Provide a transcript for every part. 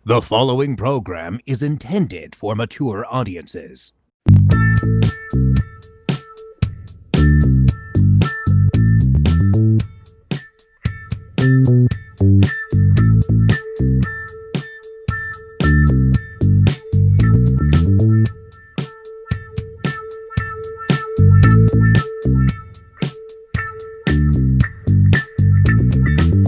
The following program is intended for mature audiences.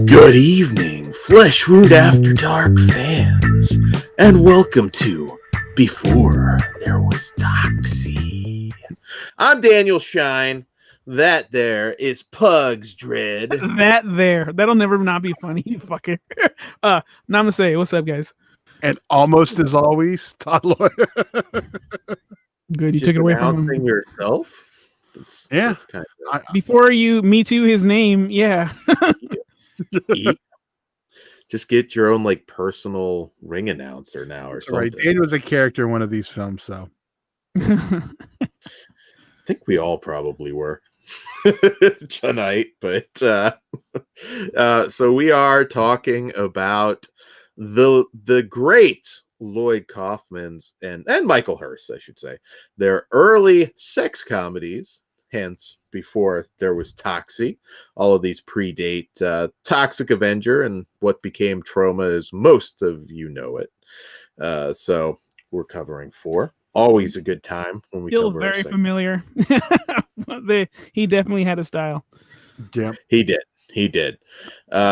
Good evening, Flesh Wound After Dark fans, and welcome to Before There Was TOXIE. I'm Daniel Shine. That there is Pugs Dread. That'll never not be funny, you fucker. Namaste. What's up, guys? And almost as always, Todd Lloyd. Good, you Just took it away from announcing him. yourself. Yeah. That's kind of Before you me too his name, yeah. Just get your own like personal ring announcer now or something. Right. Daniel was a character in one of these films, so I think we all probably were tonight, but so we are talking about the great Lloyd Kaufman's and Michael Hurst, I should say, their early sex comedies, hence Before There Was TOXIE. All of these predate Toxic Avenger and what became Troma, as most of you know it. So we're covering 4. Always a good time when we Still cover very familiar. He definitely had a style. yeah. He did.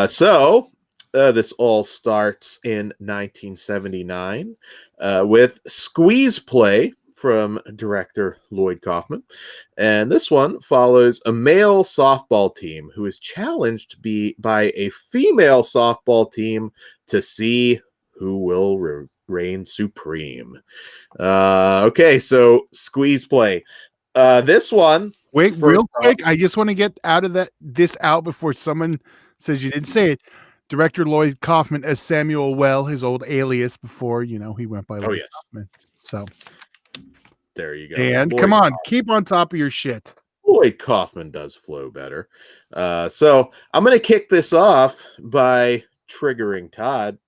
So this all starts in 1979 with Squeeze Play from director Lloyd Kaufman. And this one follows a male softball team who is challenged by a female softball team to see who will reign supreme. Okay, so Squeeze Play. This one. Wait, real quick. I just want to get this out before someone says you didn't say it. Director Lloyd Kaufman as Samuel Well, his old alias before, he went by Lloyd Kaufman. So there you go. And Lloyd come on, Kaufman. keep on top of your shit. Lloyd Kaufman does flow better. So I'm going to kick this off by triggering Todd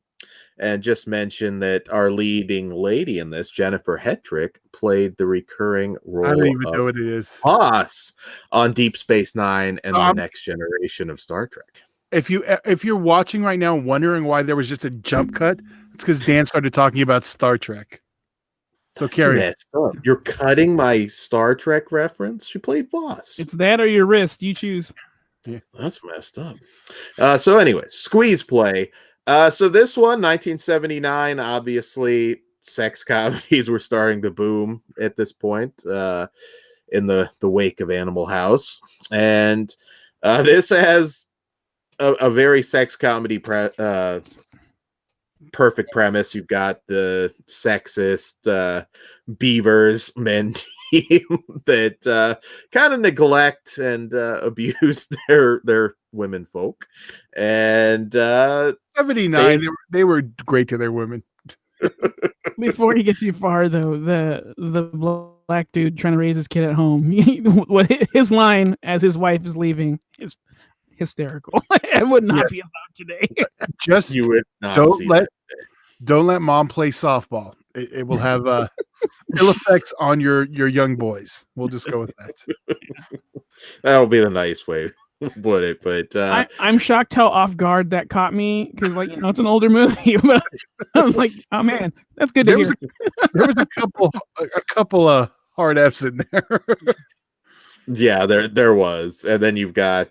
and just mention that our leading lady in this, Jennifer Hetrick, played the recurring role I don't even know what it is. Boss on Deep Space Nine and the Next Generation of Star Trek. If you're watching right now wondering why there was just a jump cut, it's because Dan started talking about Star Trek. So carry on. You're cutting my Star Trek reference. She played Boss. It's that or your wrist. You choose. Yeah, that's messed up. So anyway, Squeeze Play. So this one, 1979, obviously sex comedies were starting to boom at this point in the wake of Animal House. And this has a very sex comedy perfect premise. You've got the sexist Beavers men team that kind of neglect and abuse their women folk. And 79, they were great to their women. Before you get too far, though, the black dude trying to raise his kid at home, what his line as his wife is leaving is hysterical. It would not be allowed today. Just you would not don't let mom play softball. It will have ill effects on your young boys. We'll just go with that. That'll be the nice way to put it. But I'm shocked how off guard that caught me because, it's an older movie. But I'm like, oh man, that's good to hear. There was a couple of hard F's in there. Yeah, there was, and then you've got.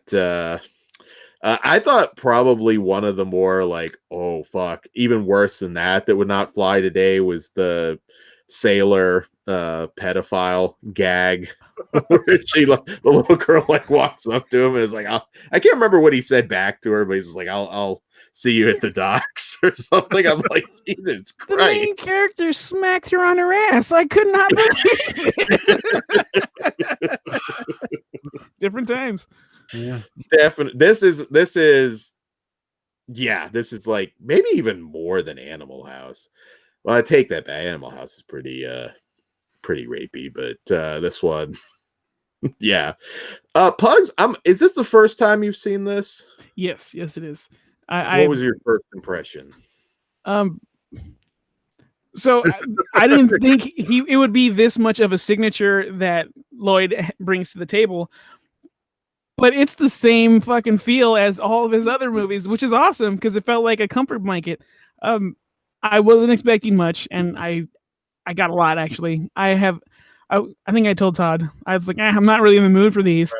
I thought probably one of the more oh fuck, even worse than that would not fly today was the sailor pedophile gag where the little girl walks up to him and is like, I can't remember what he said back to her, but he's like, I'll see you at the docks or something. I'm like, Jesus Christ. The main character smacked her on her ass. I could not believe it. Different times. Yeah, definitely. This is like maybe even more than Animal House. Well, I take that back. Animal House is pretty rapey, but this one, yeah. Pugs, is this the first time you've seen this? Yes, it is. What was your first impression? So I didn't think it would be this much of a signature that Lloyd brings to the table. But it's the same fucking feel as all of his other movies, which is awesome because it felt like a comfort blanket. I wasn't expecting much, and I got a lot actually. I think I told Todd, I was like, I'm not really in the mood for these,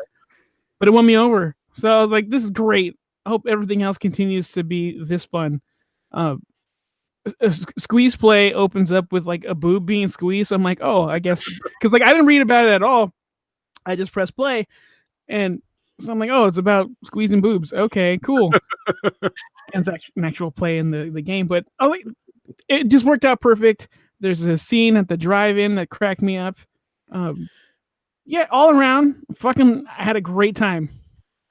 but it won me over. So I was like, this is great. I hope everything else continues to be this fun. Squeeze play opens up with like a boob being squeezed. So I'm like, oh, I guess because like I didn't read about it at all. I just pressed play, and so I'm like, oh, it's about squeezing boobs. Okay, cool. And it's an actual play in the game, but I was like, it just worked out perfect. There's a scene at the drive-in that cracked me up. Yeah, all around, I had a great time.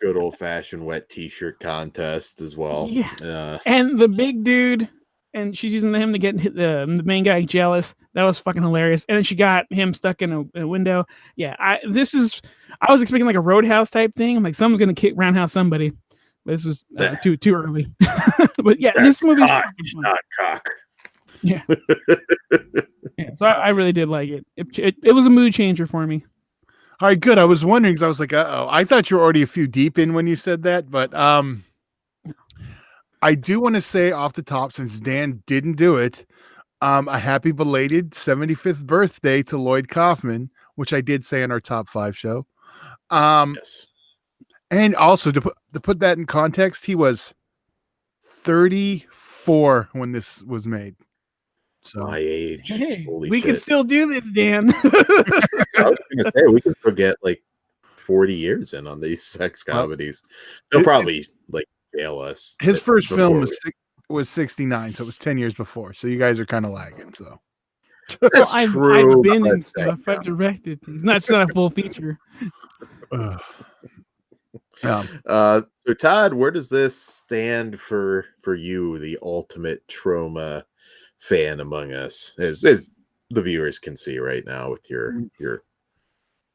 Good old-fashioned wet t-shirt contest as well. Yeah, and the big dude, and she's using him to get the main guy jealous. That was fucking hilarious. And then she got him stuck in a window. Yeah, I was expecting like a Roadhouse type thing. I'm like, someone's gonna roundhouse somebody. But this is too early. But yeah, this movie's not cock. Yeah. Yeah. So I really did like it. It was a mood changer for me. All right, good. I was wondering because I was like, uh-oh. I thought you were already a few deep in when you said that, but I do want to say off the top, since Dan didn't do it, a happy belated 75th birthday to Lloyd Kaufman, which I did say in our top 5 show. Yes. And also to put that in context, he was 34 when this was made. So my age. Hey, Holy we shit. can still do this, Dan. I was gonna say we can forget like 40 years in on these sex comedies. They'll probably like jail us. His first film was 69, so it was 10 years before. So you guys are kind of lagging. So that's true. I've been in stuff. I've directed things. It's not a full feature. So Todd, where does this stand for you, the ultimate Troma fan among us, as the viewers can see right now with your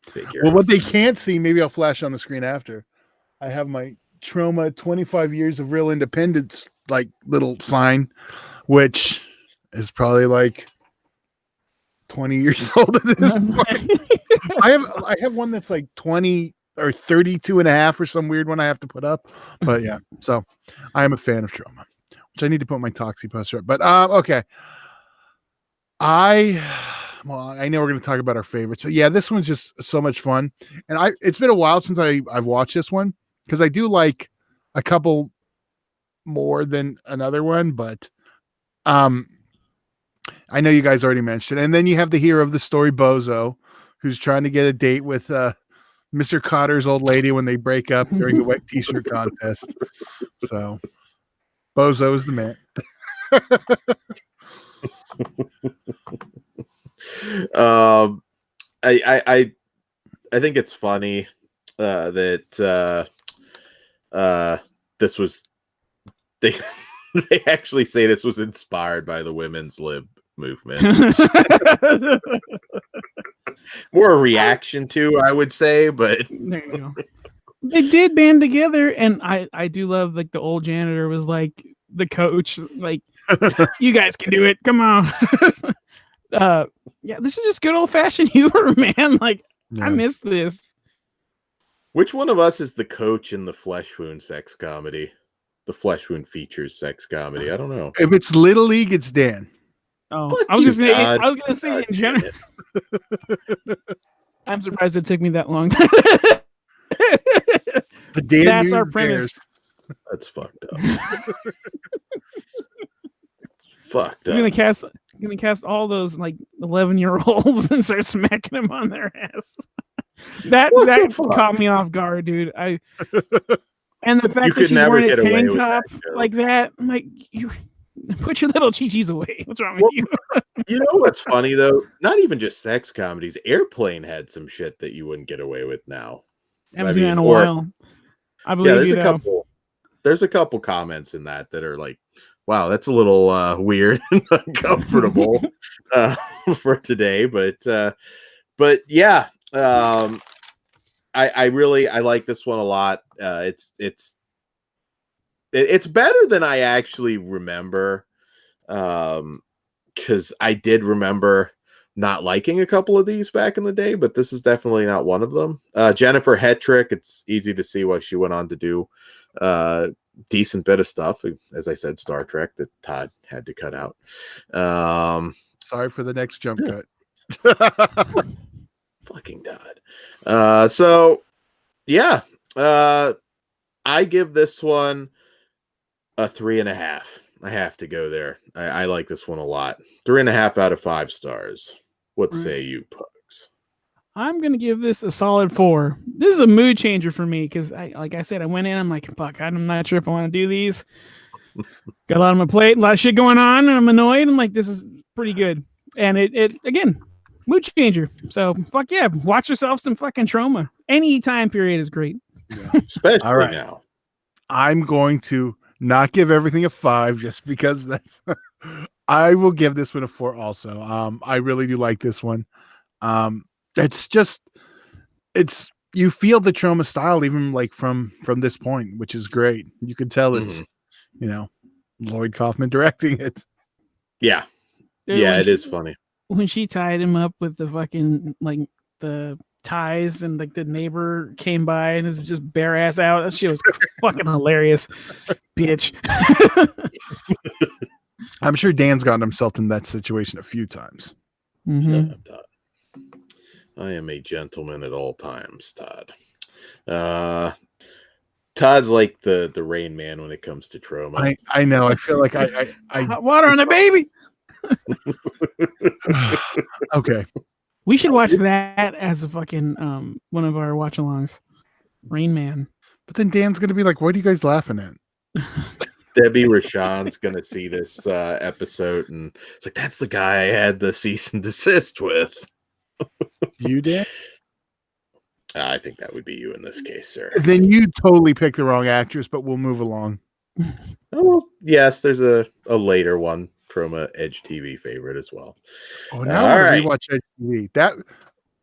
figure? Well, what they can't see, maybe I'll flash on the screen after. I have my Troma 25 years of real independence like little sign, which is probably like 20 years old at this point. I have one that's like 20 or 32 and a half or some weird one I have to put up. But yeah, so I am a fan of Troma, which I need to put my TOXIE poster up. But okay. I know we're going to talk about our favorites, but yeah, this one's just so much fun. And it's been a while since I've watched this one because I do like a couple more than another one, but I know you guys already mentioned. And then you have the hero of the story, Bozo, who's trying to get a date with Mr. Cotter's old lady when they break up during the wet t-shirt contest. So Bozo is the man. I think it's funny that this was they actually say this was inspired by the women's lib movement. More a reaction to, I would say, but there you go. They did band together, and I do love like the old janitor was like the coach, like you guys can do it. Come on. Yeah, this is just good old fashioned humor, man. Like I miss this. Which one of us is the coach in the Flesh Wound sex comedy? The Flesh Wound features sex comedy. I don't know. If it's Little League, it's Dan. Oh, I was gonna say in general. I'm surprised it took me that long. That's our premise. That's fucked up. Fucked up. He's gonna cast all those like 11-year-olds and start smacking them on their ass. That caught me off guard, dude. And the fact that she's wearing a tank top like that, I'm like, you put your little chi-chis away. What's wrong with you? You know what's funny though? Not even just sex comedies. Airplane had some shit that you wouldn't get away with now. I haven't seen that in a while. I believe there's a couple comments in that are like, wow, that's a little weird and uncomfortable for today. But yeah, I like this one a lot. It's better than I actually remember. because I did remember not liking a couple of these back in the day, but this is definitely not one of them. Jennifer Hetrick, it's easy to see why she went on to do decent bit of stuff. As I said, Star Trek that Todd had to cut out. Sorry for the next jump cut. Fucking Todd. So yeah, I give this one a 3.5. I have to go there. I like this one a lot. 3.5 out of 5 stars. What say you, Pugs? I'm gonna give this a solid 4. This is a mood changer for me because, like I said, I went in. I'm like, fuck, I'm not sure if I want to do these. Got a lot on my plate, a lot of shit going on, and I'm annoyed. I'm like, this is pretty good, and it again, mood changer. So fuck yeah, watch yourself some fucking Troma. Any time period is great. Yeah. Especially now. I'm going to not give everything a 5 just because that's. I will give this one a 4 also. I really do like this one. It's you feel the Troma style even like from this point, which is great. You can tell it's Lloyd Kaufman directing it. Yeah. Dude, yeah, it is funny. When she tied him up with the fucking like the ties and like the neighbor came by and is just bare ass out. That shit was fucking hilarious. Bitch. I'm sure Dan's gotten himself in that situation a few times. Mm-hmm. I am a gentleman at all times, Todd. Todd's like the Rain Man when it comes to Troma. I know. I feel like I hot water on the baby. Okay. We should watch that as a fucking one of our watch alongs. Rain Man. But then Dan's gonna be like, what are you guys laughing at? Debbie Rashawn's gonna see this episode and it's like, that's the guy I had the cease and desist with. You did? I think that would be you in this case, sir. Then you totally picked the wrong actress, but we'll move along. Oh, yes, there's a later one from a Edge TV favorite as well. Oh, now I want to rewatch Edge TV. That,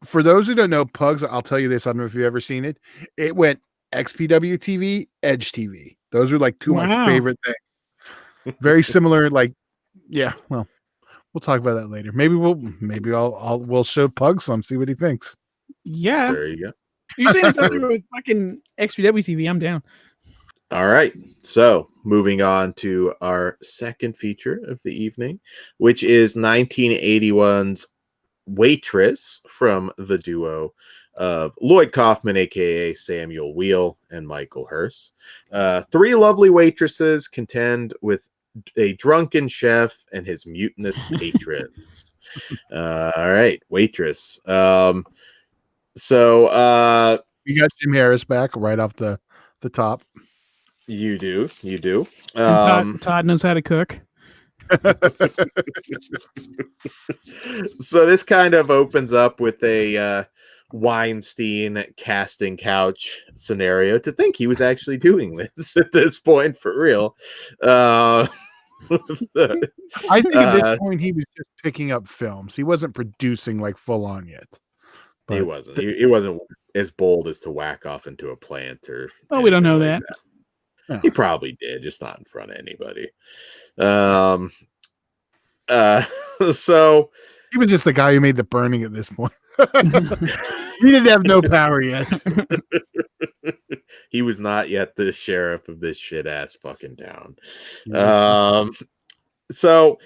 for those who don't know, Pugs, I'll tell you this. I don't know if you've ever seen it. It went XPW TV, Edge TV. Those are like two of my favorite things. Very similar, like, yeah, well, we'll talk about that later. Maybe we'll show Pugs some, see what he thinks. Yeah. There you go. You're saying something with fucking XPW TV, I'm down. All right. So moving on to our second feature of the evening, which is 1981's Waitress from the duo of Lloyd Kaufman, aka Samuel Weal, and Michael Hurst. Three lovely waitresses contend with a drunken chef and his mutinous patrons. All right, Waitress. So you got Jim Harris back right off the top. You do. Todd knows how to cook. So this kind of opens up with a Weinstein casting couch scenario. To think he was actually doing this at this point for real. I think at this point he was just picking up films. He wasn't producing like full on yet. But he wasn't. He wasn't as bold as to whack off into a plant or. Oh, we don't know that. No. He probably did, just not in front of anybody. So he was just the guy who made the burning at this point. He didn't have no power yet. He was not yet the sheriff of this shit ass fucking town. So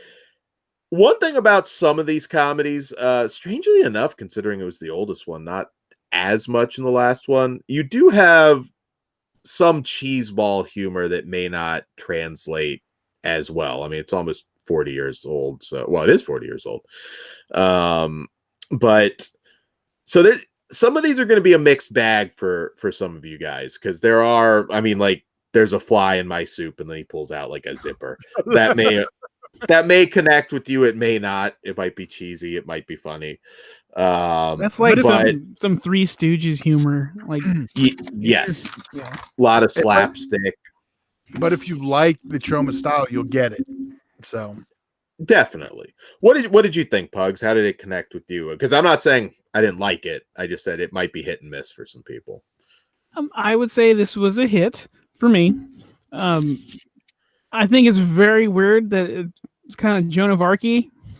one thing about some of these comedies, strangely enough, considering it was the oldest one, not as much in the last one, you do have some cheeseball humor that may not translate as well. I mean, it's almost 40 years old. So, well, it is 40 years old. But so there's some of these are going to be a mixed bag for some of you guys. Cause there are, I mean, like there's a fly in my soup and then he pulls out like a zipper that may connect with you. It may not, it might be cheesy. It might be funny. That's like some Three Stooges humor. Like yes. Yeah. A lot of slapstick. But if you like the Troma style, you'll get it. So definitely. What did you think, Pugs? How did it connect with you? Because I'm not saying I didn't like it. I just said it might be hit and miss for some people. I would say this was a hit for me. I think it's very weird that it's kind of Joan of Arc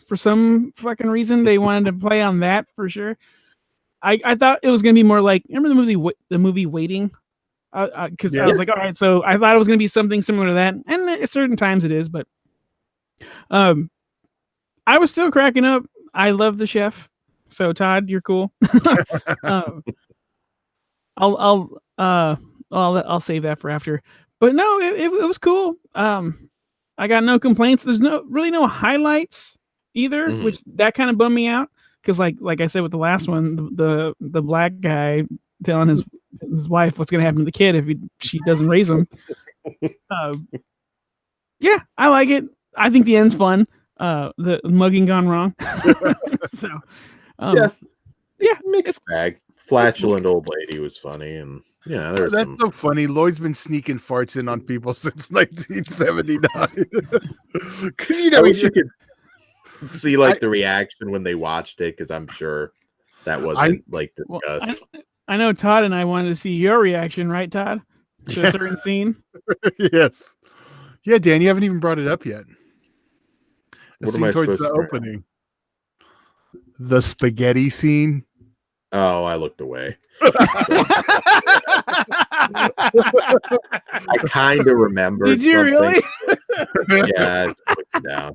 for some fucking reason they wanted to play on that for sure. I thought it was gonna be more like, remember the movie Waiting? Because I was like, all right, so I thought it was gonna be something similar to that, and at certain times it is, but I was still cracking up. I love the chef. So Todd, you're cool. I'll save that for after. But no, it was cool. I got no complaints. There's no highlights either, which that kind of bummed me out because like I said with the last one, the black guy telling his wife what's gonna happen to the kid if she doesn't raise him. Yeah, I like it. I think the end's fun. The mugging gone wrong. So mixed bag. Flatulent old lady was funny, and there's that's so funny. Lloyd's been sneaking farts in on people since 1979. Because you could see the reaction when they watched it, because I'm sure that wasn't discussed. I know Todd and I wanted to see your reaction, right, Todd, to a certain scene. Yes. Yeah, Dan, you haven't even brought it up yet. The What am I scene towards supposed the to opening. The spaghetti scene. Oh, I looked away. I kind of remember. Did you really? Yeah, I looked down.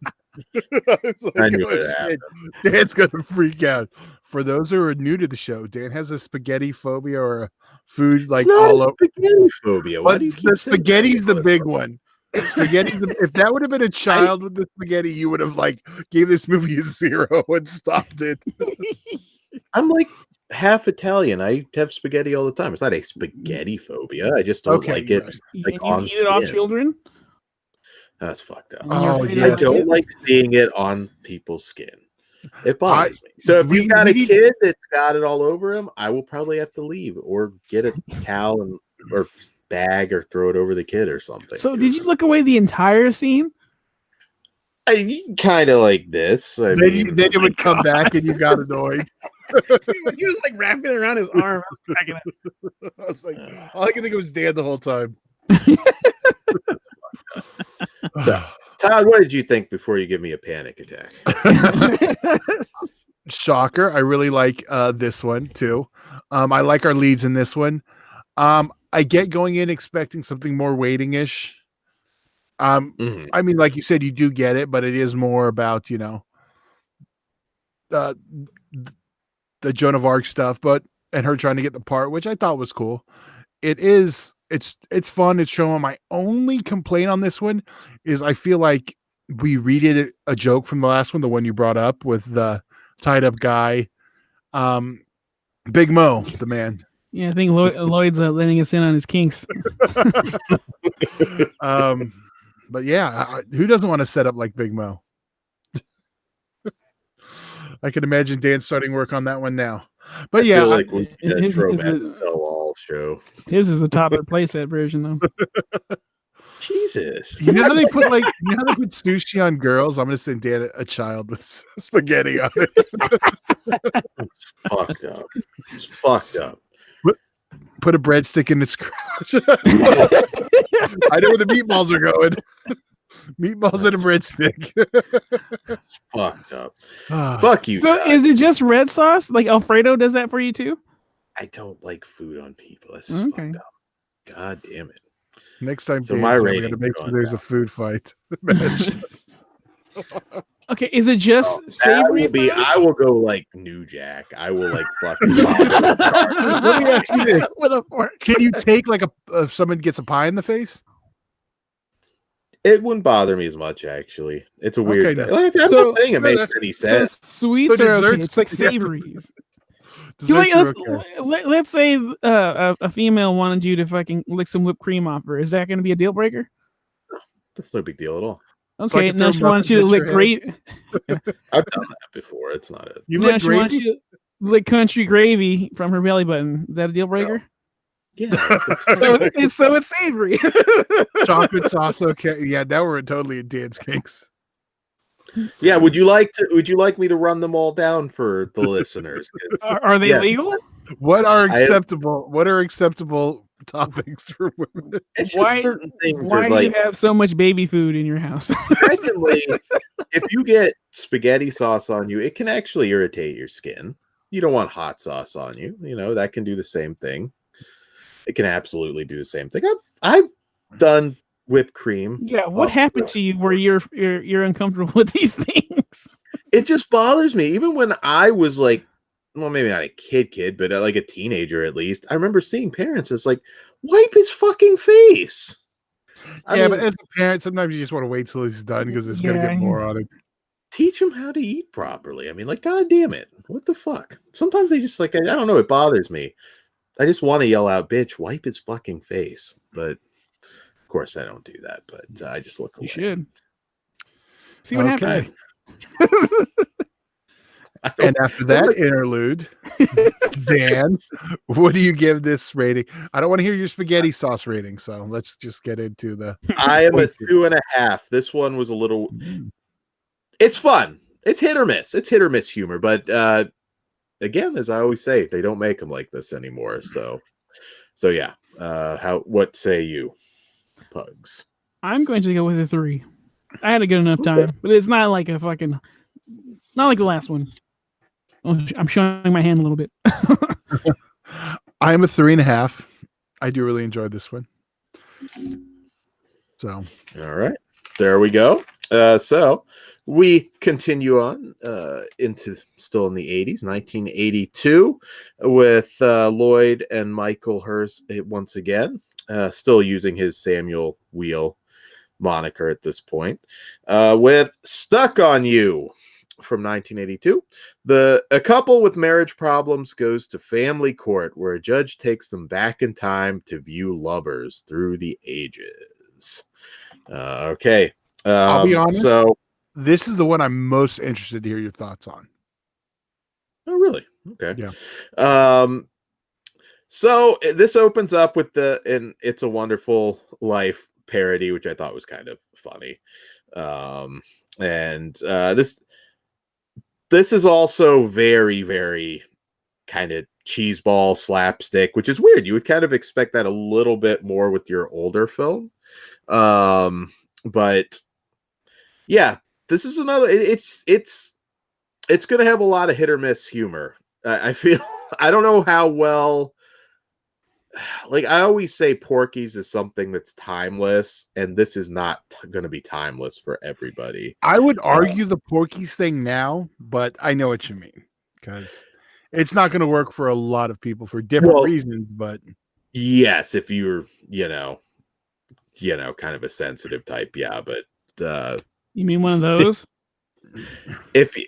I knew it happened. Dan's gonna freak out. For those who are new to the show, Dan has a spaghetti phobia or a food all over. Spaghetti phobia. But the spaghetti's the big one. Spaghetti. If that would have been a child with the spaghetti, you would have gave this movie a 0 and stopped it. I'm half Italian. I have spaghetti all the time. It's not a spaghetti phobia. I just don't like it. You eat it off children? That's fucked up. Oh, yeah. I don't like seeing it on people's skin. It bothers me. So if you've got a kid that's got it all over him, I will probably have to leave or get a towel or bag or throw it over the kid or something. So did you look away the entire scene? I kind of like this. Then it would come back and you got annoyed. He was wrapping it around his arm. I was all I could think of was Dan the whole time. So, Todd, what did you think before you give me a panic attack? Shocker. I really like this one too. I like our leads in this one. I get going in expecting something more waiting-ish. I mean, like you said, you do get it, but it is more about, the Joan of Arc stuff, and her trying to get the part, which I thought was cool. It's fun. It's showing. My only complaint on this one is I feel like we redid a joke from the last one, the one you brought up with the tied up guy, Big Mo, the man. Yeah, I think Lloyd's letting us in on his kinks. But yeah, who doesn't want to set up like Big Mo? I can imagine Dan starting work on that one now. But I feel like we did a Troma tell-all show. His is the Toddler playset version, though. Jesus. You know how they put sushi on girls? I'm gonna send Dan a child with spaghetti on it. It's fucked up. It's fucked up. Put a breadstick in its crotch. I know where the meatballs are going. Meatballs and a breadstick. It's fucked up. Fuck you. So is it just red sauce? Like Alfredo does that for you too? I don't like food on people. That's just fucked up. God damn it. Next time, so my rating, to make sure there's a food fight match. Okay, is it just savory? I will go like New Jack. I will fucking. Let me ask you this: with a fork. Can you take if someone gets a pie in the face? It wouldn't bother me as much, actually. It's a weird thing. I'm not saying it makes any sense. Sweets are okay. It's like savories. Let's say a female wanted you to fucking lick some whipped cream off her. Is that going to be a deal breaker? That's no big deal at all. Okay, so now she wants you to lick gravy. I've done that before. It's not it. She wants you to lick country gravy from her belly button. Is that a deal breaker? No. Yeah. So it's savory. Chocolate sauce. Okay, yeah, now we're totally in Dan's kinks. Yeah, would you like me to run them all down for the listeners? Are they legal? What are acceptable topics for women. It's just Why- certain things Why are do like, you have so much baby food in your house? secondly, if you get spaghetti sauce on you, it can actually irritate your skin. You don't want hot sauce on you. You know, that can do the same thing. It can absolutely do the same thing. I've done whipped cream. Yeah, what happened to you where you're uncomfortable with these things? It just bothers me. Even when I was like, well, maybe not a kid, but like a teenager at least. I remember seeing parents. It's like, wipe his fucking face. Yeah, but as a parent, sometimes you just want to wait till he's done because it's gonna Yeah. get more on it. teach him how to eat properly. I mean, like, God damn it, what the fuck? Sometimes they just like, I don't know, it bothers me. I just want to yell out, "Bitch, wipe his fucking face!" But of course, I don't do that. But I just look away. You should see what happens. And after that interlude, Dan, what do you give this rating? I don't want to hear your spaghetti sauce rating, so let's just get into the. I am a 2.5. This one was a little. It's fun. It's hit or miss. It's hit or miss humor, but again, as I always say, they don't make them like this anymore. So yeah. What say you, Pugs? I'm going to go with a 3. I had a good enough time, but it's not like a fucking, not like the last one. Oh, I'm showing my hand a little bit. I am a 3.5. I do really enjoy this one. So, all right, there we go. So we continue on into still in the 80s, 1982, with Lloyd and Michael Hurst once again, still using his Samuel Wheel moniker at this point, with Stuck on You from 1982. A couple with marriage problems goes to family court where a judge takes them back in time to view lovers through the ages. Okay. I'll be honest. So this is the one I'm most interested to hear your thoughts on. Oh, really? Okay. Yeah. So this opens up with and It's a Wonderful Life parody, which I thought was kind of funny. This is also very, very kind of cheeseball slapstick, which is weird. You would kind of expect that a little bit more with your older film. But yeah, this is another, it's going to have a lot of hit or miss humor. I feel, I don't know how well, like I always say, Porky's is something that's timeless, and this is not going to be timeless for everybody. I would argue the Porky's thing now, but I know what you mean, because it's not going to work for a lot of people for different reasons. But yes, if you're, kind of a sensitive type, yeah. But you mean one of those? If you,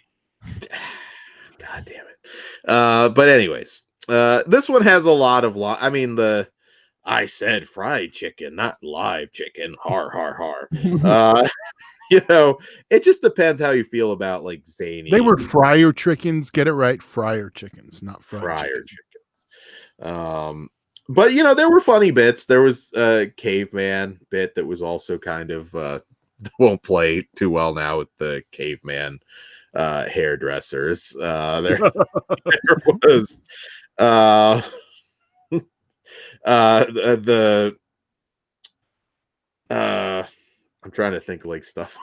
God damn it. But anyways, this one has a lot of I said fried chicken, not live chicken. Har har har. It just depends how you feel about like zany. They were fryer chickens. Get it right, fryer chickens, not fryer chickens. But there were funny bits. There was a caveman bit that was also kind of won't play too well now with the caveman hairdressers. There was I'm trying to think of like stuff.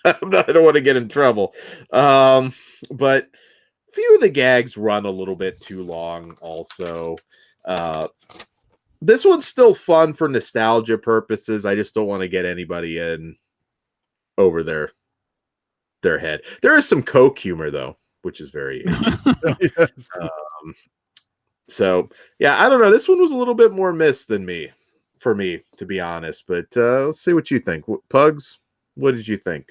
I don't want to get in trouble. But few of the gags run a little bit too long also. This one's still fun for nostalgia purposes. I just don't want to get anybody in over their head. There is some Coke humor though, which is very 80s. Yes. So yeah, I don't know. This one was a little bit more missed than for me, to be honest. But let's see what you think. Pugs, what did you think?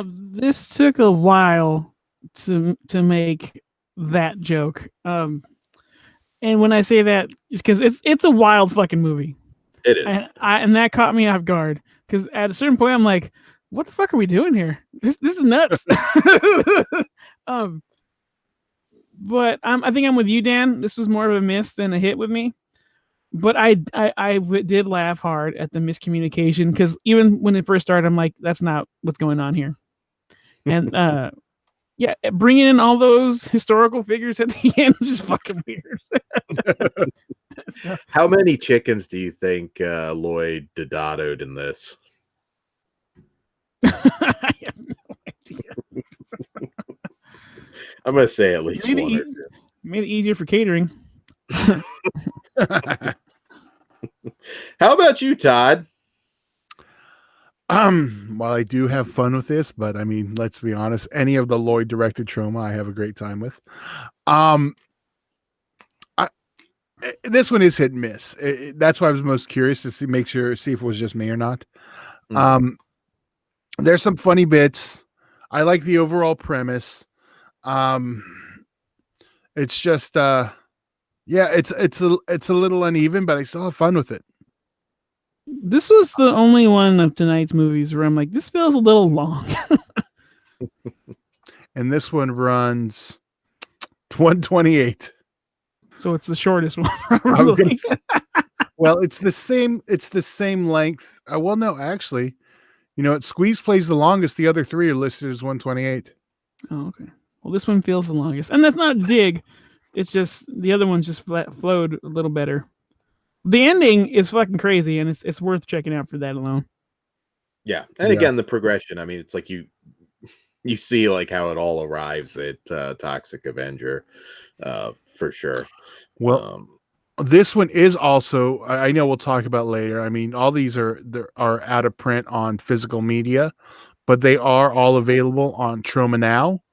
This took a while to make that joke. And when I say that, it's because it's a wild fucking movie. It is, and that caught me off guard because at a certain point I'm like, what the fuck are we doing here? This is nuts. But I think I'm with you, Dan. This was more of a miss than a hit with me. But I did laugh hard at the miscommunication because even when it first started, I'm like, that's not what's going on here. And yeah, bringing in all those historical figures at the end was just fucking weird. So, How many chickens do you think Lloyd dodatoed in this? I have no idea. I'm gonna say at least Made it, one or e- made it easier for catering. two. How about you, Todd? While I do have fun with this, but I mean, let's be honest, any of the Lloyd directed Troma, I have a great time with. This one is hit and miss. That's why I was most curious to see if it was just me or not. There's some funny bits. I like the overall premise. It's just it's a little uneven, but I still have fun with it. This was the only one of tonight's movies where I'm like, this feels a little long. And this one runs 128. So it's the shortest one. I was gonna Probably. say- well, it's the same length. Well, no, actually, Squeeze plays the longest. The other three are listed as 128. Oh, okay. Well, this one feels the longest, and that's not a dig. It's just the other one's just flowed a little better. The ending is fucking crazy, and it's worth checking out for that alone. Yeah, and again, the progression. I mean, it's like you see like how it all arrives at Toxic Avenger, for sure. Well, this one is also. I know we'll talk about later. I mean, all these are out of print on physical media, but they are all available on Troma now.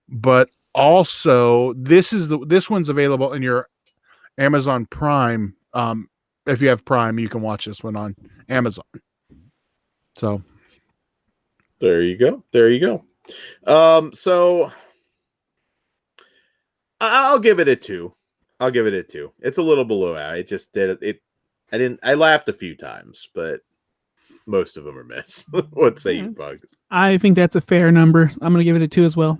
But also, this one's available in your Amazon Prime. If you have Prime, you can watch this one on Amazon. So there you go. So I'll give it a 2. It's a little below out. It just did it. I laughed a few times, but most of them are miss. What say you, Bugs? I think that's a fair number. I'm gonna give it a 2 as well.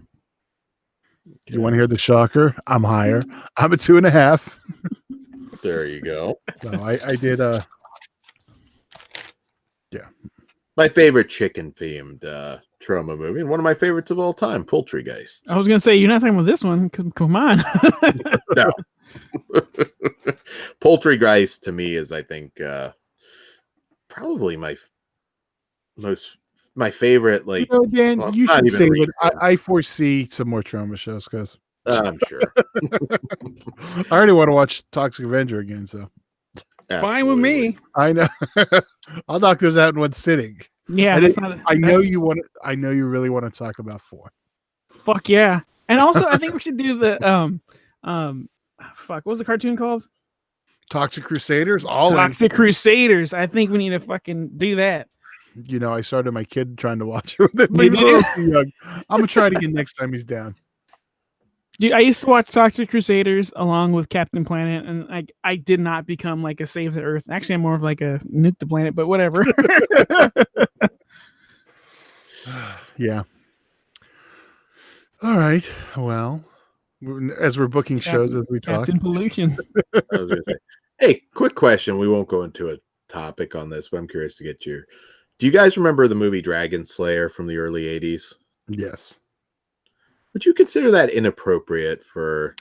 You want to hear the shocker? I'm higher. I'm a 2.5. There you go. So I did my favorite chicken themed Troma movie, and one of my favorites of all time, Poultrygeist. I was gonna say you're not talking about this one. Come on. No. Poultrygeist to me is, I think, probably my favorite. Like, Dan, well, you not should even say recent. that I foresee some more Troma shows because I'm sure. I already want to watch Toxic Avenger again. So Fine with me. I know. I'll knock those out in one sitting. Yeah, I know you really want to talk about 4. Fuck yeah. And also, I think we should do the fuck. What was the cartoon called? Toxic Crusaders. Toxic Crusaders. I think we need to fucking do that. I started my kid trying to watch it. But he's a little too young. I'm gonna try it again next time he's down. Dude, I used to watch Toxic Crusaders along with Captain Planet, and I did not become like a Save the Earth. Actually, I'm more of like a Nuke the Planet, but whatever. Yeah. All right. Well, as we're booking shows as we talk. Captain Pollution. I was gonna say, hey, quick question. We won't go into a topic on this, but I'm curious to get your. Do you guys remember the movie Dragon Slayer from the early 80s? Yes. Would you consider that inappropriate for?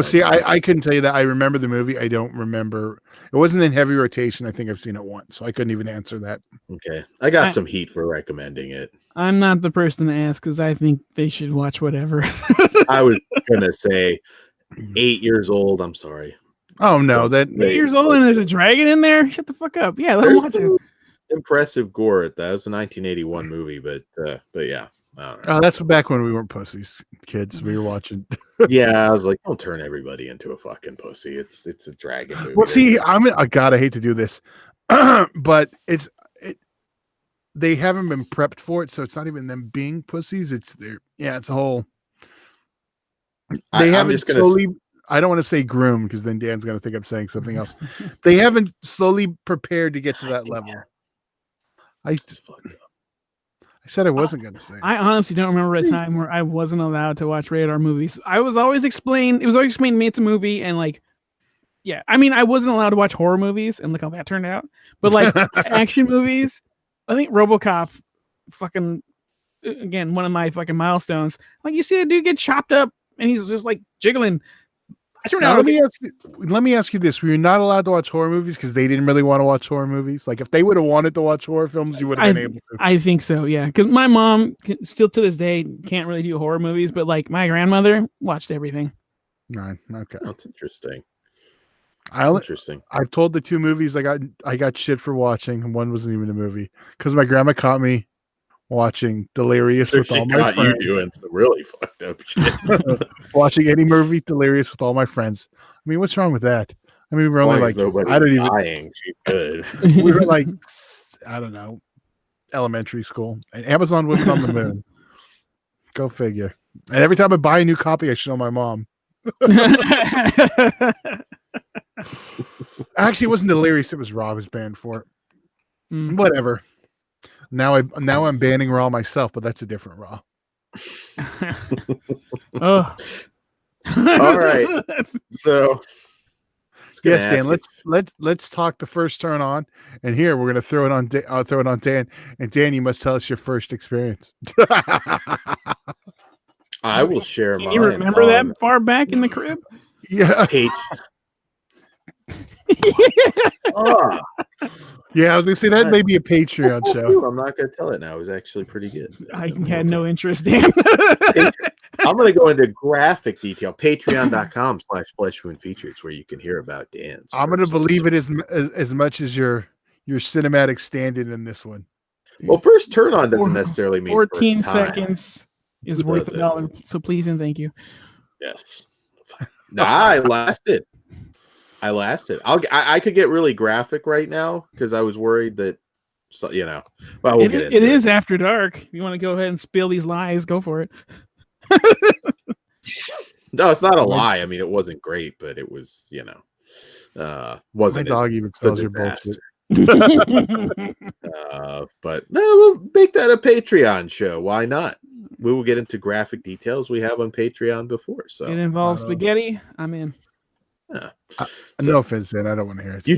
See, I couldn't tell you that. I remember the movie. I don't remember. It wasn't in heavy rotation. I think I've seen it once, so I couldn't even answer that. Okay, I got some heat for recommending it. I'm not the person to ask because I think they should watch whatever. I was gonna say 8 years old. I'm sorry. Oh no, that 8 years old and there's a dragon in there. Shut the fuck up. Yeah, let me watch it. Impressive gore. That was a 1981 movie, but yeah. I don't know. Oh, that's back when we weren't pussies, kids. We were watching. Yeah, I was like, don't turn everybody into a fucking pussy. It's a dragon movie. Well, see, God, I hate to do this, but they haven't been prepped for it, so it's not even them being pussies. It's it's a whole. They haven't slowly. I don't want to say groomed because then Dan's going to think I'm saying something else. They haven't slowly prepared to get to that level. I said I wasn't going to say. I honestly don't remember a time where I wasn't allowed to watch rated R movies. It was always explained to me it's a movie, and like, yeah, I mean, I wasn't allowed to watch horror movies, and look how that turned out. But like action movies, I think RoboCop, fucking, again, one of my fucking milestones. Like, you see a dude get chopped up, and he's just like jiggling. Now, let me ask you this: were you not allowed to watch horror movies because they didn't really want to watch horror movies? Like, if they would have wanted to watch horror films, you would have been able to. I think so, yeah. Because my mom, still to this day, can't really do horror movies, but like my grandmother watched everything. Right. Okay. That's interesting. Interesting. I've told the 2 movies I got shit for watching, and one wasn't even a movie because my grandma caught me watching Delirious with all my friends. You doing some really fucked up shit. Watching any movie Delirious with all my friends. I mean, what's wrong with that? I mean, we're only like dying. She's good. We were like, I don't know, elementary school, and Amazon Women on the Moon. Go figure. And every time I buy a new copy, I show my mom. Actually, it wasn't Delirious. It was Raw. I was banned for it. Whatever. Now I'm banning Raw myself, but that's a different Raw. Oh. All right. So yes, Dan. Let's talk the first turn on, and here we're gonna throw it on. I'll throw it on Dan, and Dan, you must tell us your first experience. I will share mine. You remember that far back in the crib? Yeah. Yeah, I was gonna say that may be a Patreon show. I'm not gonna tell it now. It was actually pretty good. I had no interest, Dan. I'm gonna go into graphic detail. Patreon.com/FleshWoundFeatures, where you can hear about Dan's. I'm gonna believe it as much as your cinematic stand-in in this one. Well, first turn on doesn't necessarily mean 14 seconds is worth $1. So please and thank you. Yes. No, I lasted. I could get really graphic right now because I was worried that, well, we'll get into it. It is after dark. If you want to go ahead and spill these lies, go for it. No, it's not a lie. I mean, it wasn't great, but it was, wasn't. My dog even smells your bullshit. But no, we'll make that a Patreon show. Why not? We will get into graphic details we have on Patreon before. So it involves spaghetti. I'm in. Yeah. No offense, Dan. I don't want to hear it. You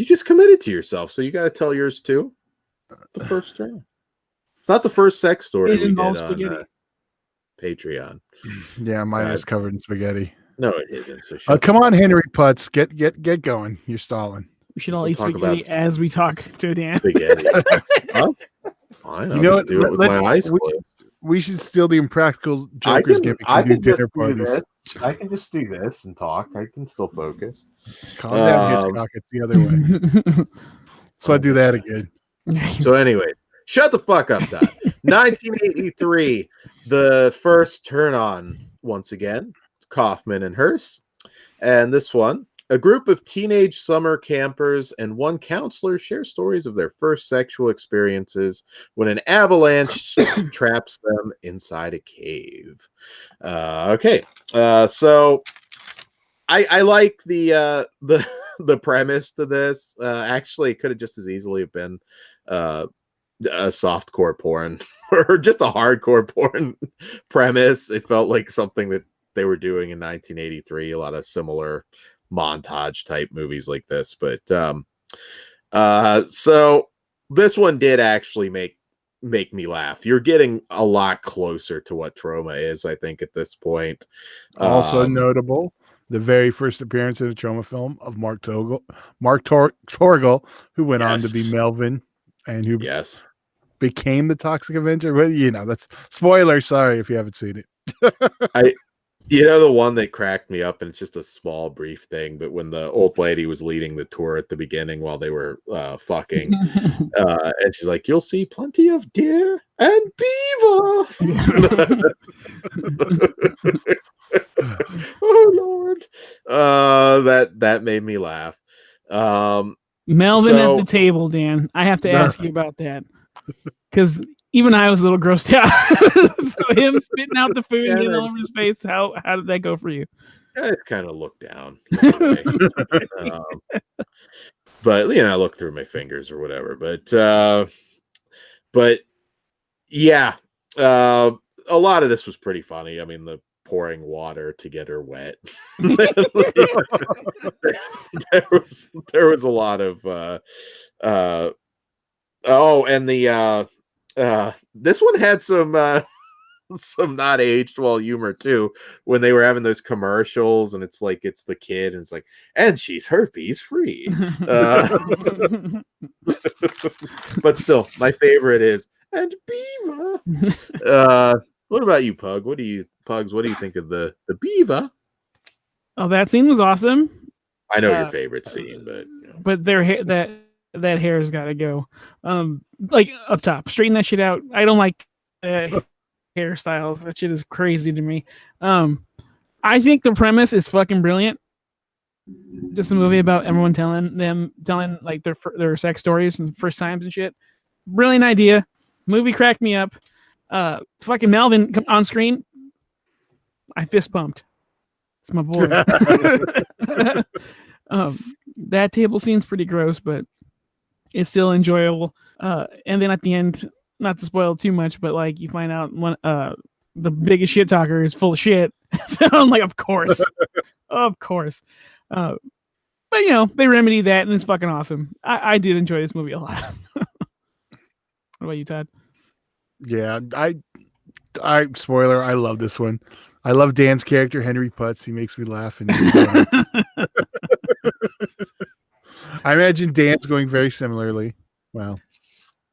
just committed to yourself, so you got to tell yours too. The first turn. It's not the first sex story we did on Patreon. Yeah, mine is covered in spaghetti. No, it isn't. So come on, Henry Putz, get going. You're stalling. We should all eat spaghetti as we talk to Dan. Spaghetti. Huh? I know. What? Do it with my eyes closed. We should steal the Impractical Jokers gimmick and do dinner parties. I can just do this and talk. I can still focus. Calm down, Hitchcock. It's the other way. So I do that again. So anyway, shut the fuck up, Dot. 1983, the first turn on once again, Kaufman and Hearst. And this one, a group of teenage summer campers and one counselor share stories of their first sexual experiences when an avalanche traps them inside a cave. Okay, so I like the premise to this. Actually, it could have just as easily have been a softcore porn or just a hardcore porn premise. It felt like something that they were doing in 1983. A lot of similar montage type movies like this, but so this one did actually make me laugh. You're getting a lot closer to what Troma is, I think, at this point. Also notable, the very first appearance in a Troma film of Mark Torgel, who went on to be Melvin and who became the Toxic Avenger. But that's spoiler. Sorry if you haven't seen it. The one that cracked me up, and it's just a small, brief thing, but when the old lady was leading the tour at the beginning while they were fucking, and she's like, "You'll see plenty of deer and beaver." Oh Lord, that made me laugh. Melvin at the table, Dan. I have to ask you about that because even I was a little grossed out. So him spitting out the food and getting all over his face. How did that go for you? I kind of looked down, but I looked through my fingers or whatever. But yeah, a lot of this was pretty funny. I mean, the pouring water to get her wet. there was a lot of and the this one had some some not aged well humor too when they were having those commercials, and it's like it's the kid, and it's like, and she's herpes free. But still, my favorite is and Beaver. What about you, Pugs? What do you think of the Beaver? Oh, that scene was awesome. I know your favorite scene, but but their hair, that hair's got to go. Like up top, straighten that shit out. I don't like hairstyles. That shit is crazy to me. I think the premise is fucking brilliant. Just a movie about everyone telling like their sex stories and first times and shit. Brilliant idea. Movie cracked me up. Fucking Melvin on screen. I fist pumped. It's my boy. That table scene's pretty gross, but it's still enjoyable. And then at the end, not to spoil too much, but like you find out the biggest shit talker is full of shit. So I'm like, of course. Of course. But they remedy that and it's fucking awesome. I did enjoy this movie a lot. What about you, Todd? Yeah, I spoiler, I love this one. I love Dan's character, Henry Putz. He makes me laugh. And I imagine Dan's going very similarly. Well,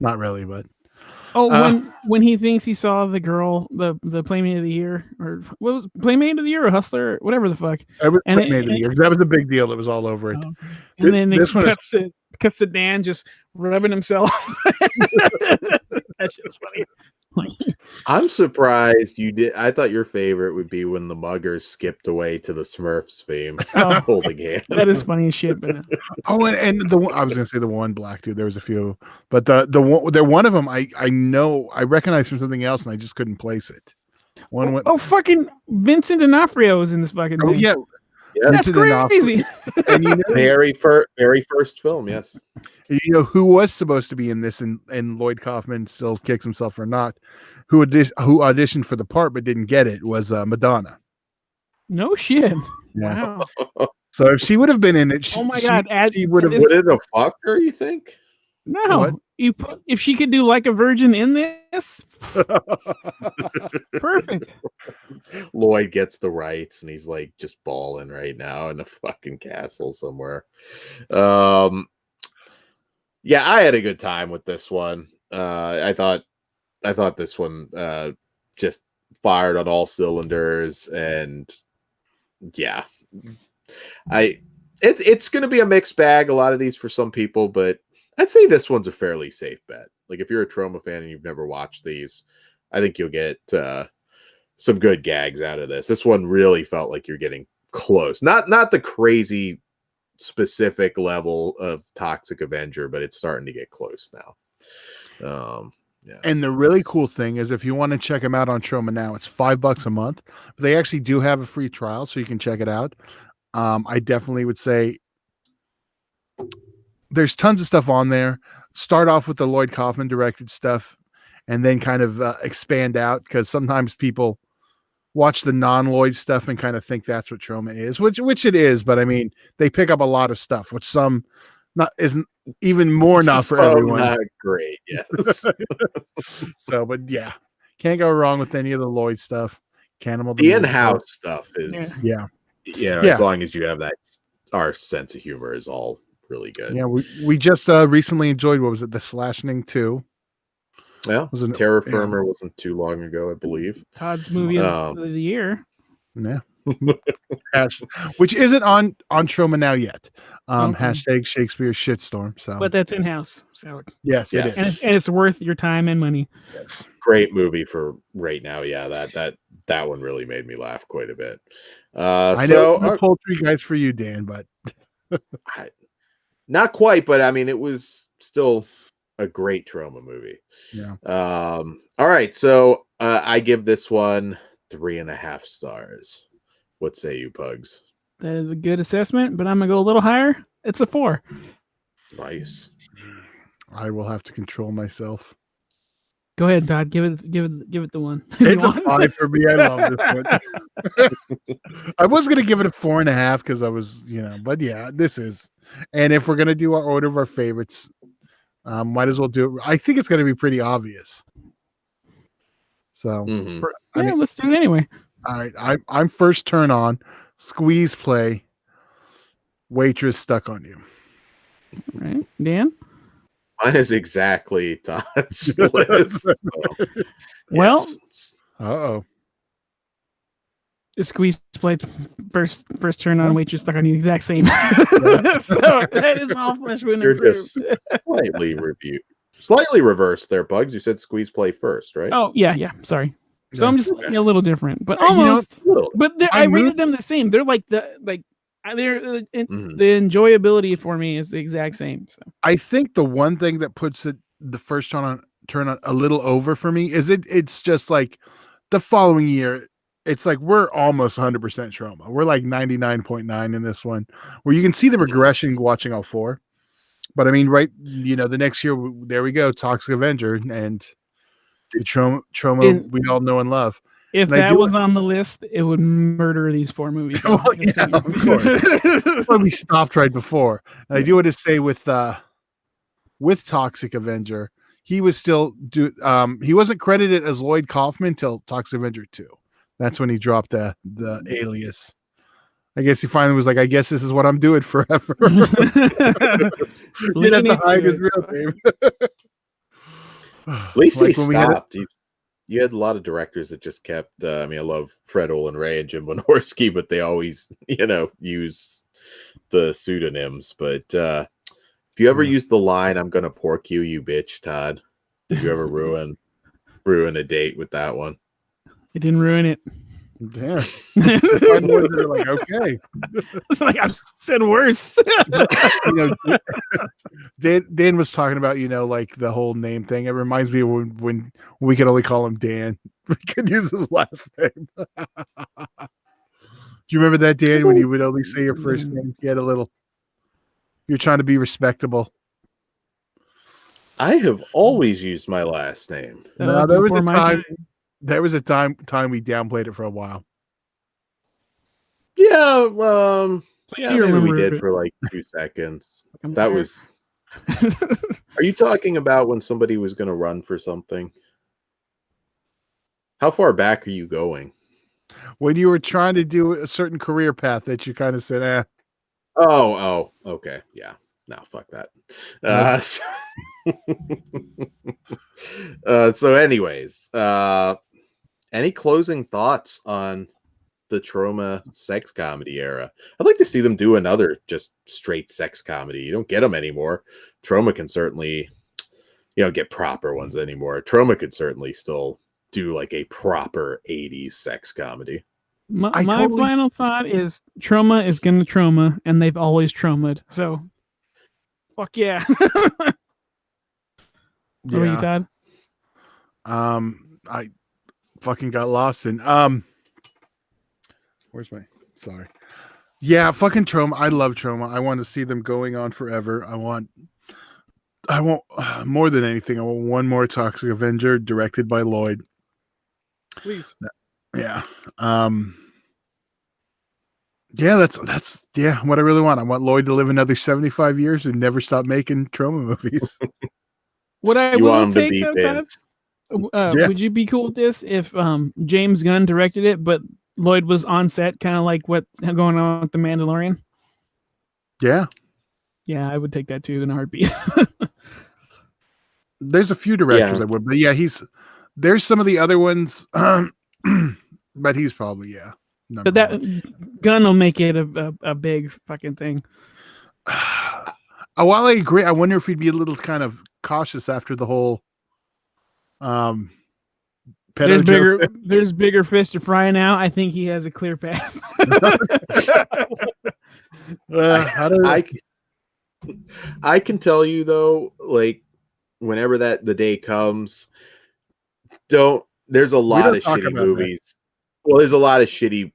not really, but when he thinks he saw the girl, the Playmate of the Year, or what was Playmate of the Year or Hustler, or whatever the fuck. I was Playmate of the Year because that was a big deal. That was all over it. And then it cuts to Dan just rubbing himself. That shit's funny. I'm surprised you did. I thought your favorite would be when the muggers skipped away to the Smurfs theme, holding hands. That is funny as shit. But and the one, I was gonna say the one black dude. There was a few, but one of them I know I recognize from something else, and I just couldn't place it. Fucking Vincent D'Onofrio is in this fucking thing. Yeah. That's crazy. And very first film, yes. Who was supposed to be in this, and Lloyd Kaufman still kicks himself for not, who auditioned for the part but didn't get it, was Madonna. No shit. Yeah. Wow. So if she would have been in it, oh my god, she would have. Would it have fucked her? You think? No. What? If she could do Like a Virgin in this, perfect. Lloyd gets the rights, and he's like just balling right now in a fucking castle somewhere. Yeah, I had a good time with this one. I thought this one just fired on all cylinders, and yeah, it's going to be a mixed bag. A lot of these for some people, but I'd say this one's a fairly safe bet. Like if you're a Troma fan and you've never watched these, I think you'll get some good gags out of this. This one really felt like you're getting close. Not the crazy specific level of Toxic Avenger, but it's starting to get close now. Yeah. And the really cool thing is if you want to check them out on Troma now, it's $5 a month. But they actually do have a free trial, so you can check it out. I definitely would say there's tons of stuff on there. Start off with the Lloyd Kaufman directed stuff and then kind of expand out, because sometimes people watch the non-Lloyd stuff and kind of think that's what Troma is, which it is. But I mean, they pick up a lot of stuff, which some isn't even more not for everyone. Not great, yes. So, but yeah, can't go wrong with any of the Lloyd stuff. Cannibal, the in-house stuff is yeah. As long as you have that, our sense of humor is all really good. Yeah, we just recently enjoyed, what was it, the Slashing 2? Yeah, Terror Firmer wasn't too long ago, I believe. Todd's movie of the year. Yeah. Which isn't on Troma now yet. Hashtag Shakespeare shitstorm. So, but that's in-house. So yes, it is. And it's worth your time and money. Yes. Great movie for right now. Yeah, that one really made me laugh quite a bit. I know the poultry guys for you, Dan, but not quite. But I mean, it was still a great Troma movie. Yeah. All right, so I give this one 3.5 stars. What say you, Pugs? That is a good assessment, but I'm gonna go a little higher. It's a 4. Nice. I will have to control myself. Go ahead, Todd. Give it the 1. It's a 5 for me. I love this one. I was gonna give it a 4.5 because I was, but yeah, this is. And if we're gonna do our order of our favorites, might as well do it. I think it's gonna be pretty obvious. So Mhm. Let's do it anyway. all right, I'm first turn on squeeze play. Waitress stuck on you. All right, Dan. Mine is exactly Todd's list. So, Well, yes. Uh-oh. the squeeze play first turn on waitress stuck on you, exact same. So that is all freshman You're approved. just slightly reversed there, Bugs. You said squeeze play first, right? Oh yeah. Sorry. So Yeah. I'm just a little different, but You know, almost. Little. But I rated them the same. They're like the enjoyability for me is the exact same. So I think the one thing that puts it the first turn on a little over for me is it's just like the following year. It's like we're almost 100% Troma. We're like 99.9 in this one, where you can see the regression watching all four. But I mean, right? The next year, there we go, Toxic Avenger and the Troma we all know and love. If that was on the list, it would murder these four movies. Well, yeah, of course. We stopped right before. And I do want to say with Toxic Avenger, he was still he wasn't credited as Lloyd Kaufman till Toxic Avenger 2. That's when he dropped the alias. I guess he finally was like, I guess this is what I'm doing forever. You didn't have to hide his real name. At least he stopped. You had a lot of directors that just kept. I love Fred Olen Ray and Jim Wynorski, but they always, use the pseudonyms. But if you ever use the line, "I'm gonna pork you, you bitch," Todd, did you ever ruin a date with that one? It didn't ruin it. Damn. Like, okay. It's like I've said worse. Dan was talking about, like the whole name thing. It reminds me of when we could only call him Dan. We could use his last name. Do you remember that, Dan, when you would only say your first name? You had you're trying to be respectable. I have always used my last name. No, there was a time. There was a time we downplayed it for a while. Yeah, maybe we did for like 2 seconds. That was. Are you talking about when somebody was going to run for something? How far back are you going? When you were trying to do a certain career path that you kind of said, eh. Oh, okay. Yeah. No, fuck that. So anyways, any closing thoughts on the Troma sex comedy era? I'd like to see them do another just straight sex comedy. You don't get them anymore. Troma can certainly, get proper ones anymore. Troma could certainly still do like a proper 80s sex comedy. My final thought is Troma is going to Troma, and they've always Troma'd. So, fuck yeah. What are you, Todd? I fucking got lost in where's my sorry. Yeah, fucking Troma. I love Troma. I want to see them going on forever. I want more than anything. I want one more Toxic Avenger directed by Lloyd. Please. Yeah. Yeah, that's what I really want. I want Lloyd to live another 75 years and never stop making Troma movies. What I will take, Todd, Yeah. would you be cool with this if James Gunn directed it, but Lloyd was on set, kind of like what's going on with The Mandalorian? Yeah. Yeah, I would take that too in a heartbeat. There's a few directors I would, but yeah, there's some of the other ones, but he's probably But that Gunn will make it a big fucking thing. While I agree, I wonder if he'd be a little kind of cautious after the whole there's bigger fish to fry now. I think he has a clear path. I can tell you though, like whenever the day comes, there's a lot of shitty movies. Well, there's a lot of shitty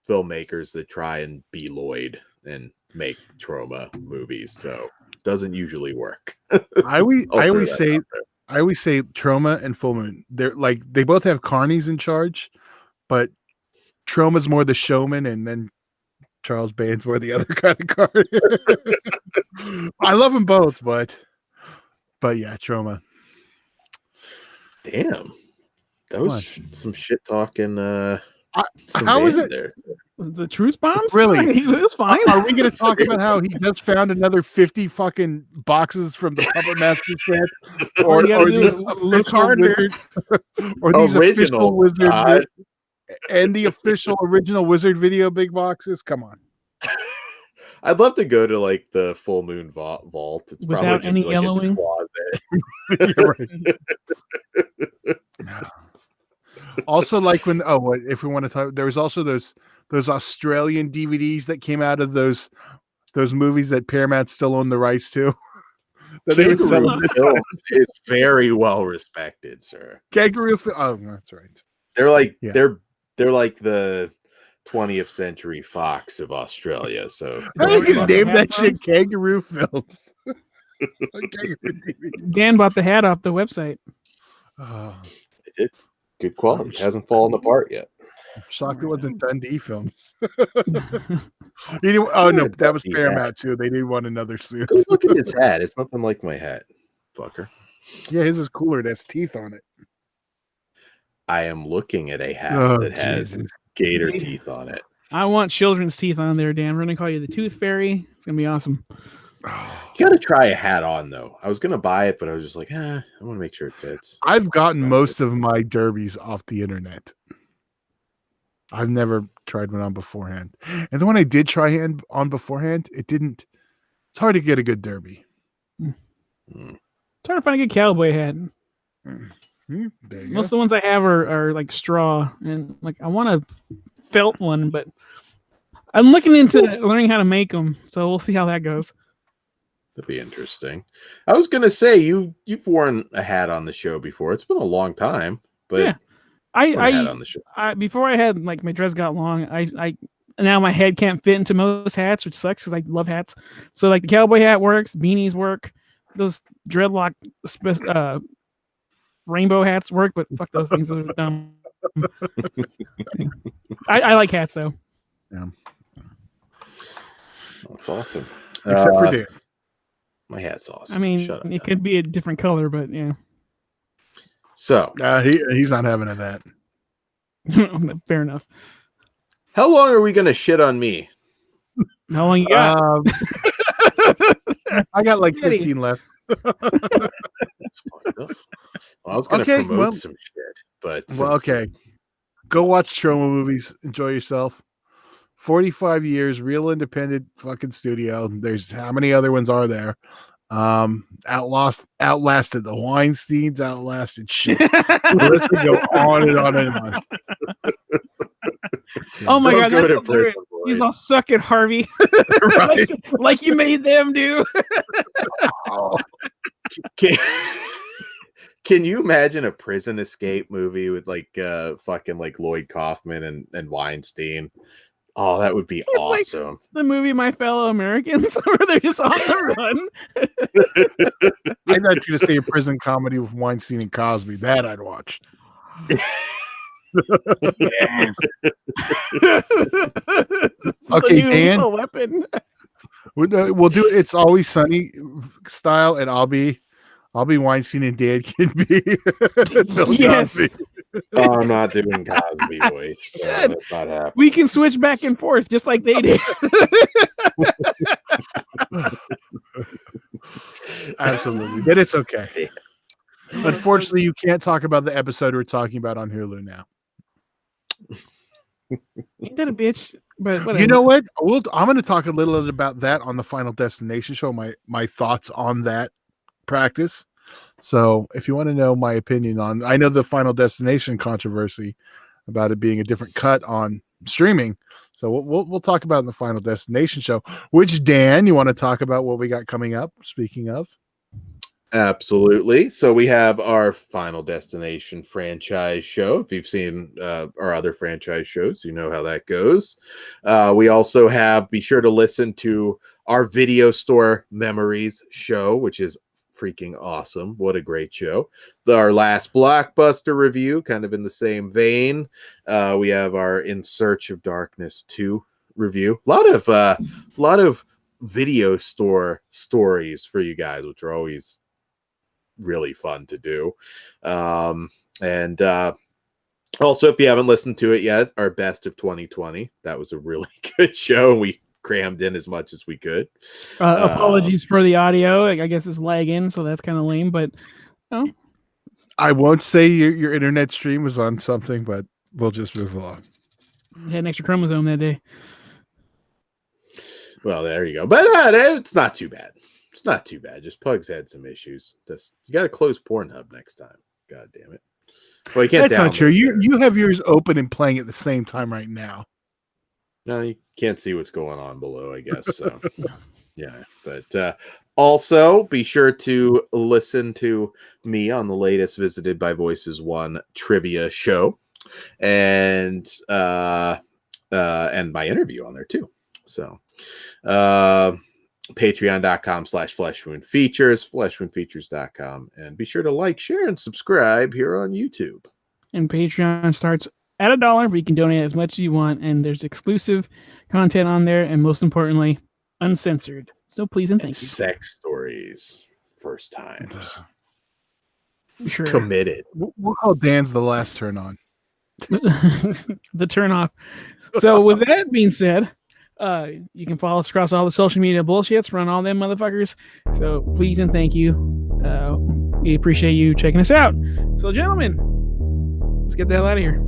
filmmakers that try and be Lloyd and make Troma movies, so it doesn't usually work. I always say Troma and Full Moon. They're like they both have carnies in charge, but Troma's more the showman, and then Charles Band's more the other kind of carny. I love them both, but yeah, Troma. Damn. That was some shit talking. How is it there? The truth bombs? Really? It was fine. Are we going to talk about how he just found another 50 fucking boxes from the Puppet Master set? All you gotta do is these look official harder. wizard, or these official Original, wizard and the official original wizard video big boxes? Come on. I'd love to go to like the Full Moon vault. It's Without probably just any like yellowing? its closet. You're right. Also, like when if we want to talk, there was also those Australian DVDs that came out of those movies that Paramount still owned the rights to. That they would sell Kangaroo Films is very well respected, sir. Kangaroo Film. Oh, that's right. They're like they're like the 20th Century Fox of Australia. So How do you name that from? shit Kangaroo Films? Kangaroo DVD. Dan bought the hat off the website. Oh, it did good quality. It hasn't fallen apart yet. I'm shocked it wasn't Dundee Films. Oh no, that was Paramount too. They didn't want another suit. Go look at his hat. It's nothing like my hat, fucker. Yeah, his is cooler. It has teeth on it. I am looking at a hat that has Jesus. gator teeth on it. I want children's teeth on there, Dan. We're gonna call you the Tooth Fairy. It's gonna be awesome. You got to try a hat on though. I was gonna buy it, but I was just like, I want to make sure it fits. I've gotten most of my derbies off the internet. I've never tried one on beforehand. And the one I did try on beforehand, it didn't. It's hard to get a good derby. Trying to find a good cowboy hat. There you Most of the ones I have are like straw, and like I want a felt one, but I'm looking into learning how to make them. So we'll see how that goes. That'd be interesting. I was gonna say you've worn a hat on the show before. It's been a long time, but Yeah. I hat on the show. Before I had like my dress got long, I now my head can't fit into most hats, which sucks because I love hats. So like the cowboy hat works, beanies work, those dreadlock rainbow hats work, but fuck those things, those are dumb. I like hats though. Yeah. That's awesome. Except for dance. My hat's awesome. I mean, Shut up, it could be a different color, but yeah. So he's not having that. Fair enough. how long are we gonna shit on me? How long you got? I got like 15 left. Well, I was gonna promote some shit, but okay. Go watch Troma movies. Enjoy yourself. 45 years, real independent fucking studio. There's how many other ones are there? Outlasted the Weinsteins, outlasted shit. The list could go on and on and on. Oh my god, go that's to hilarious. prison, boy. He's all suck it, Harvey. Right? like you made them do. Can you imagine a prison escape movie with like fucking like Lloyd Kaufman and Weinstein? Oh, that would be awesome. Like the movie My Fellow Americans, where they're just on the run. I thought you were going to say a prison comedy with Weinstein and Cosby. That I'd watch. Yes. Okay, Dan. Weapon. We'll do It's Always Sunny style, and I'll be Weinstein and Dan can be Bill Yes. Cosby. Oh, I'm not doing Cosby voice. That's not happening. We can switch back and forth just like they did. Absolutely, but it's okay. Unfortunately, you can't talk about the episode we're talking about on Hulu now. Ain't that a bitch? But whatever. You know what? I'm going to talk a little bit about that on the Final Destination show. My thoughts on that practice. So, if you want to know my opinion on, I know the Final Destination controversy about it being a different cut on streaming. So we'll talk about it in the Final Destination show. Which, Dan, you want to talk about what we got coming up? Speaking of. Absolutely. So we have our Final Destination franchise show. If you've seen our other franchise shows, you know how that goes. We also have, be sure to listen to our Video Store Memories show, which is freaking awesome. What a great show. Our last blockbuster review, kind of in the same vein. We have our In Search of Darkness 2 review. A lot of video store stories for you guys, which are always really fun to do. And Also, if you haven't listened to it yet, our best of 2020. That was a really good show. We crammed in as much as we could. Apologies for the audio. I guess it's lagging, so that's kind of lame. But I won't say your internet stream was on something, but we'll just move along. Had an extra chromosome that day. Well, there you go. But it's not too bad. It's not too bad. Just Pug's had some issues. You got to close Pornhub next time. God damn it. Well, you can't. That's not true. You have yours open and playing at the same time right now. No, you can't see what's going on below, I guess. So, yeah. But also, be sure to listen to me on the latest Visited by Voices 1 trivia show, and my interview on there too. So, patreon.com/fleshwoundfeatures, fleshwoundfeatures.com, and be sure to like, share, and subscribe here on YouTube. And Patreon starts at $1, but you can donate as much as you want, and there's exclusive content on there, and most importantly, uncensored. So please and thank you. Sex stories, first times. Sure. Committed. We'll call Dan's the last turn on. The turn off. So with that being said, you can follow us across all the social media bullshits, run all them motherfuckers. So please and thank you. We appreciate you checking us out. So gentlemen, let's get the hell out of here.